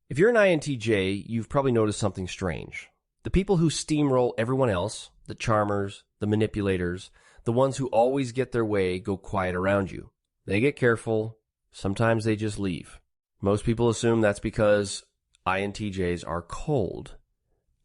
If you're an INTJ, you've probably noticed something strange. The people who steamroll everyone else, the charmers, the manipulators, the ones who always get their way, go quiet around you. They get careful. Sometimes they just leave. Most people assume that's because INTJs are cold,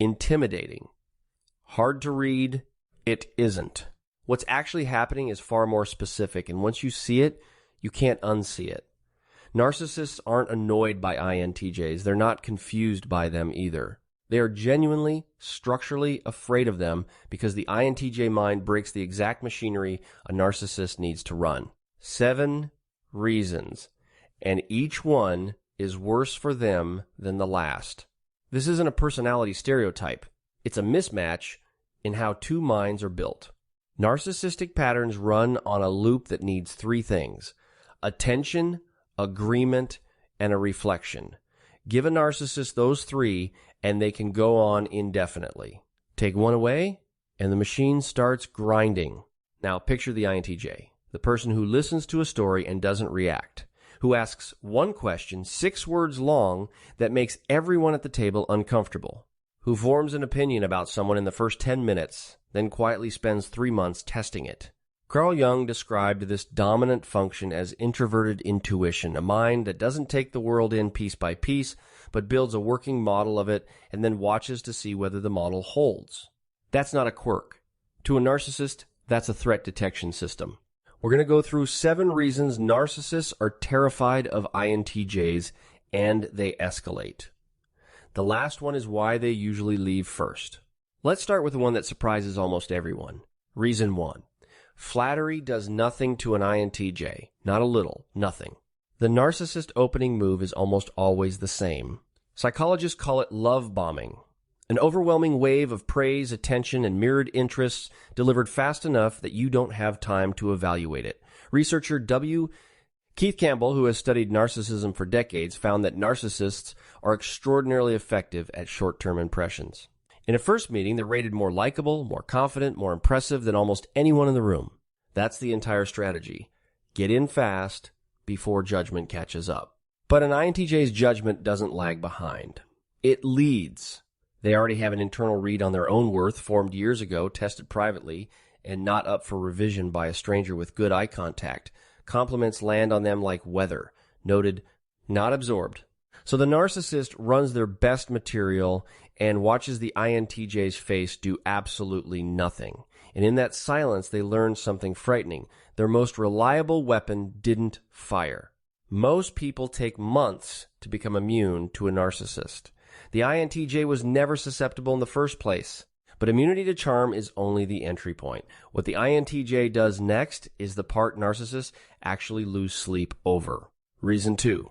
intimidating, hard to read. It isn't. What's actually happening is far more specific, and once you see it, you can't unsee it. Narcissists aren't annoyed by INTJs. They're not confused by them either. They are genuinely, structurally afraid of them because the INTJ mind breaks the exact machinery a narcissist needs to run. 7 reasons, and each one is worse for them than the last. This isn't a personality stereotype. It's a mismatch in how two minds are built. Narcissistic patterns run on a loop that needs 3 things: attention, agreement, and a reflection. Give a narcissist those 3, and they can go on indefinitely. Take one away, and the machine starts grinding. Now, picture the INTJ, the person who listens to a story and doesn't react, who asks one question 6 words long that makes everyone at the table uncomfortable, who forms an opinion about someone in the first 10 minutes, then quietly spends 3 months testing it. Carl Jung described this dominant function as introverted intuition, a mind that doesn't take the world in piece by piece, but builds a working model of it and then watches to see whether the model holds. That's not a quirk. To a narcissist, that's a threat detection system. We're going to go through 7 reasons narcissists are terrified of INTJs, and they escalate. The last one is why they usually leave first. Let's start with the one that surprises almost everyone. Reason 1. Flattery does nothing to an INTJ. Not a little, nothing. The narcissist opening move is almost always the same. Psychologists call it love bombing. An overwhelming wave of praise, attention, and mirrored interests delivered fast enough that you don't have time to evaluate it. Researcher Keith Campbell, who has studied narcissism for decades, found that narcissists are extraordinarily effective at short-term impressions. In a first meeting, they're rated more likable, more confident, more impressive than almost anyone in the room. That's the entire strategy. Get in fast before judgment catches up. But an INTJ's judgment doesn't lag behind. It leads. They already have an internal read on their own worth, formed years ago, tested privately, and not up for revision by a stranger with good eye contact. Compliments land on them like weather. Noted, not absorbed. So the narcissist runs their best material and watches the INTJ's face do absolutely nothing. And in that silence, they learn something frightening. Their most reliable weapon didn't fire. Most people take months to become immune to a narcissist. The INTJ was never susceptible in the first place. But immunity to charm is only the entry point. What the INTJ does next is the part narcissists actually lose sleep over. Reason 2.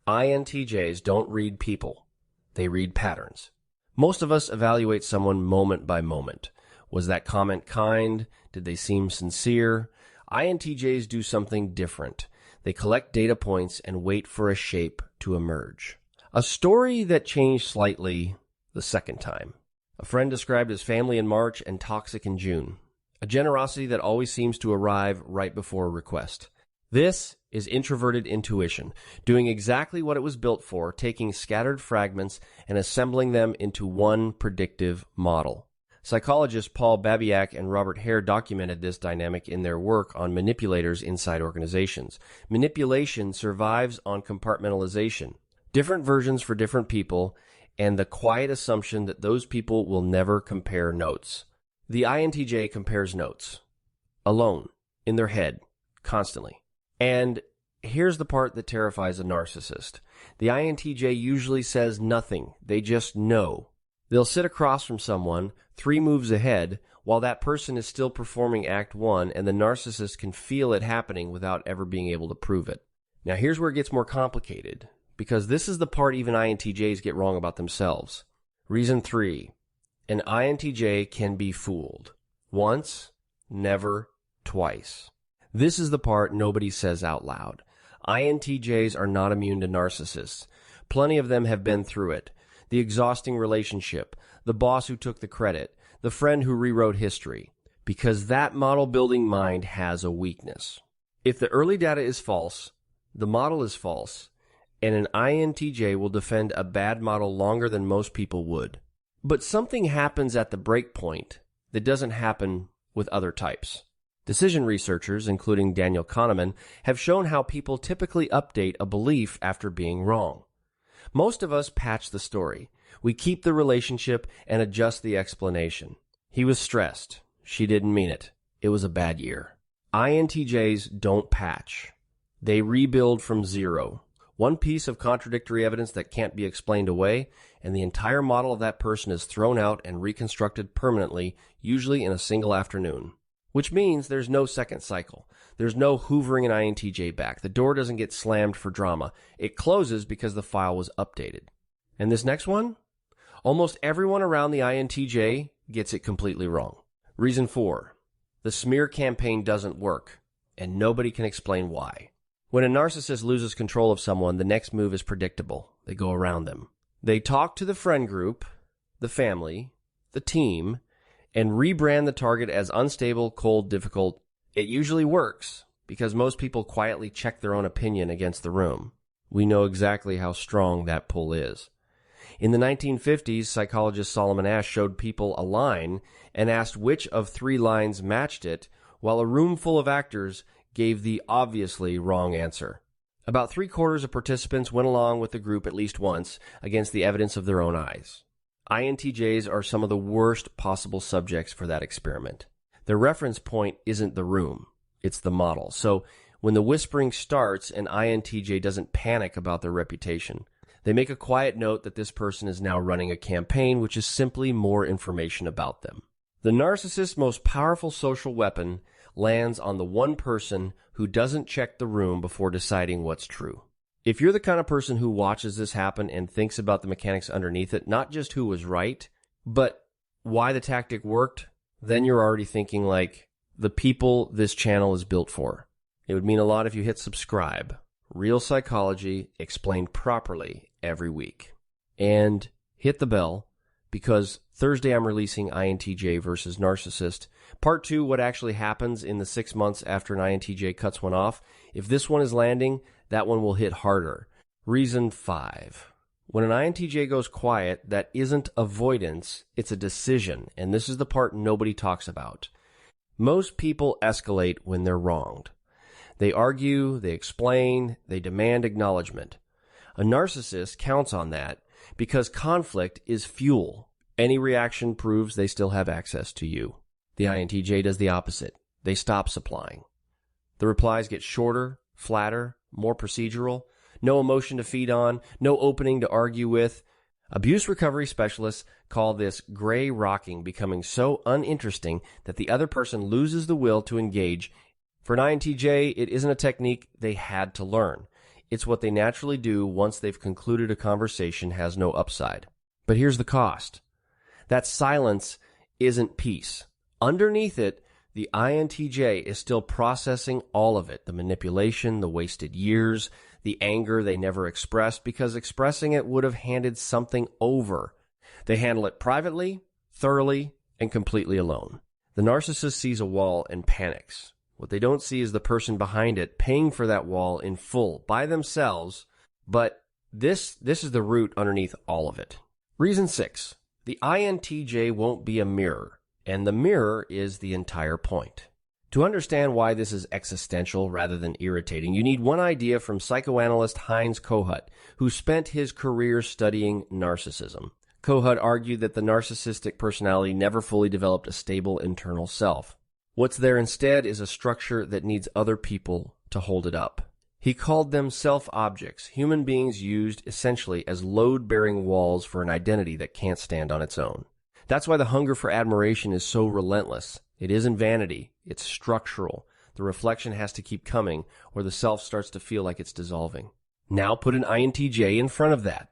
INTJs don't read people. They read patterns. Most of us evaluate someone moment by moment. Was that comment kind? Did they seem sincere? INTJs do something different. They collect data points and wait for a shape to emerge. A story that changed slightly the second time. A friend described his family in March and toxic in June. A generosity that always seems to arrive right before a request. This is introverted intuition, doing exactly what it was built for, taking scattered fragments and assembling them into one predictive model. Psychologists Paul Babiak and Robert Hare documented this dynamic in their work on manipulators inside organizations. Manipulation survives on compartmentalization, different versions for different people, and the quiet assumption that those people will never compare notes. The INTJ compares notes, alone, in their head, constantly. And here's the part that terrifies a narcissist. The INTJ usually says nothing. They just know. They'll sit across from someone, 3 moves ahead, while that person is still performing Act 1, and the narcissist can feel it happening without ever being able to prove it. Now here's where it gets more complicated, because this is the part even INTJs get wrong about themselves. Reason 3. An INTJ can be fooled. Once, never, twice. This is the part nobody says out loud. INTJs are not immune to narcissists. Plenty of them have been through it. The exhausting relationship, the boss who took the credit, the friend who rewrote history. Because that model-building mind has a weakness. If the early data is false, the model is false, and an INTJ will defend a bad model longer than most people would. But something happens at the break point that doesn't happen with other types. Decision researchers, including Daniel Kahneman, have shown how people typically update a belief after being wrong. Most of us patch the story. We keep the relationship and adjust the explanation. He was stressed. She didn't mean it. It was a bad year. INTJs don't patch. They rebuild from zero. One piece of contradictory evidence that can't be explained away, and the entire model of that person is thrown out and reconstructed permanently, usually in a single afternoon. Which means there's no second cycle. There's no hoovering an INTJ back. The door doesn't get slammed for drama. It closes because the file was updated. And this next one? Almost everyone around the INTJ gets it completely wrong. Reason 4. The smear campaign doesn't work, and nobody can explain why. When a narcissist loses control of someone, the next move is predictable. They go around them. They talk to the friend group, the family, the team, and rebrand the target as unstable, cold, difficult. It usually works because most people quietly check their own opinion against the room. We know exactly how strong that pull is. In the 1950s, psychologist Solomon Asch showed people a line and asked which of 3 lines matched it, while a room full of actors gave the obviously wrong answer. About 3/4 of participants went along with the group at least once against the evidence of their own eyes. INTJs are some of the worst possible subjects for that experiment. Their reference point isn't the room, it's the model. So when the whispering starts, an INTJ doesn't panic about their reputation. They make a quiet note that this person is now running a campaign, which is simply more information about them. The narcissist's most powerful social weapon lands on the one person who doesn't check the room before deciding what's true. If you're the kind of person who watches this happen and thinks about the mechanics underneath it, not just who was right, but why the tactic worked, then you're already thinking like the people this channel is built for. It would mean a lot if you hit subscribe. Real psychology explained properly every week. And hit the bell, because Thursday I'm releasing INTJ versus Narcissist. Part 2, what actually happens in the 6 months after an INTJ cuts one off. If this one is landing, that one will hit harder. Reason 5. When an INTJ goes quiet, that isn't avoidance, it's a decision. And this is the part nobody talks about. Most people escalate when they're wronged. They argue, they explain, they demand acknowledgement. A narcissist counts on that because conflict is fuel. Any reaction proves they still have access to you. The INTJ does the opposite. They stop supplying. The replies get shorter, flatter, more procedural, no emotion to feed on, no opening to argue with. Abuse recovery specialists call this gray rocking, becoming so uninteresting that the other person loses the will to engage. For an INTJ, it isn't a technique they had to learn. It's what they naturally do once they've concluded a conversation has no upside. But here's the cost. That silence isn't peace. Underneath it, the INTJ is still processing all of it, the manipulation, the wasted years, the anger they never expressed because expressing it would have handed something over. They handle it privately, thoroughly, and completely alone. The narcissist sees a wall and panics. What they don't see is the person behind it paying for that wall in full by themselves, but this is the root underneath all of it. Reason 6. The INTJ won't be a mirror, and the mirror is the entire point. To understand why this is existential rather than irritating, you need one idea from psychoanalyst Heinz Kohut, who spent his career studying narcissism. Kohut argued that the narcissistic personality never fully developed a stable internal self. What's there instead is a structure that needs other people to hold it up. He called them self-objects, human beings used essentially as load-bearing walls for an identity that can't stand on its own. That's why the hunger for admiration is so relentless. It isn't vanity, it's structural. The reflection has to keep coming, or the self starts to feel like it's dissolving. Now put an INTJ in front of that.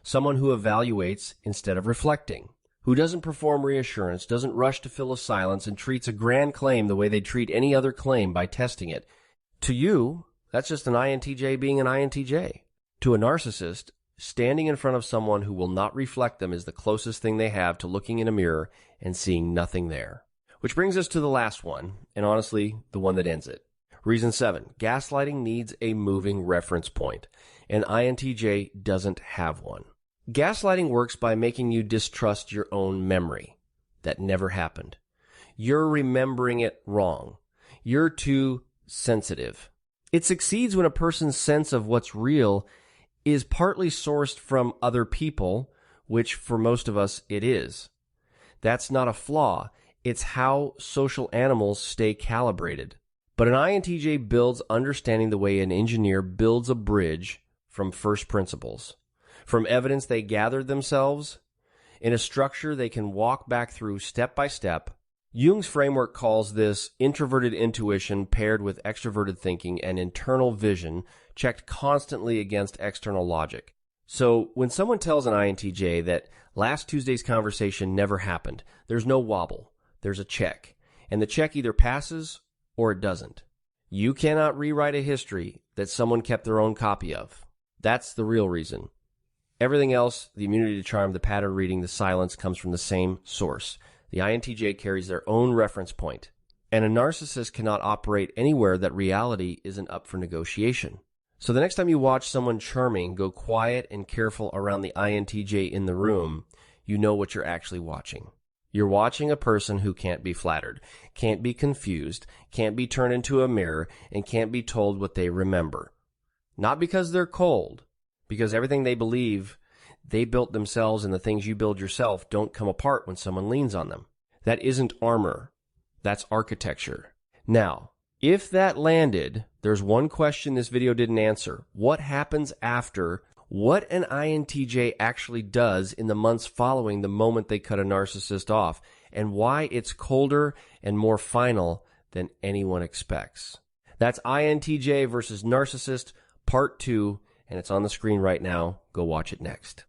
Someone who evaluates instead of reflecting, who doesn't perform reassurance, doesn't rush to fill a silence, and treats a grand claim the way they'd treat any other claim by testing it. To you, that's just an INTJ being an INTJ. To a narcissist, standing in front of someone who will not reflect them is the closest thing they have to looking in a mirror and seeing nothing there. Which brings us to the last one, and honestly, the one that ends it. Reason 7, gaslighting needs a moving reference point. An INTJ doesn't have one. Gaslighting works by making you distrust your own memory. That never happened. You're remembering it wrong. You're too sensitive. It succeeds when a person's sense of what's real is partly sourced from other people, which for most of us it is. That's not a flaw. It's how social animals stay calibrated. But an INTJ builds understanding the way an engineer builds a bridge from first principles, from evidence they gathered themselves, in a structure they can walk back through step by step. Jung's framework calls this introverted intuition paired with extroverted thinking and internal vision checked constantly against external logic. So when someone tells an INTJ that last Tuesday's conversation never happened, there's no wobble, there's a check, and the check either passes or it doesn't. You cannot rewrite a history that someone kept their own copy of. That's the real reason. Everything else, the immunity to charm, the pattern reading, the silence, comes from the same source. The INTJ carries their own reference point, and a narcissist cannot operate anywhere that reality isn't up for negotiation. So the next time you watch someone charming go quiet and careful around the INTJ in the room, you know what you're actually watching. You're watching a person who can't be flattered, can't be confused, can't be turned into a mirror, and can't be told what they remember. Not because they're cold, because everything they believe they built themselves and the things you build yourself don't come apart when someone leans on them. That isn't armor. That's architecture. Now, if that landed, there's one question this video didn't answer. What happens after what an INTJ actually does in the months following the moment they cut a narcissist off, and why it's colder and more final than anyone expects? That's INTJ versus Narcissist, Part 2, and it's on the screen right now. Go watch it next.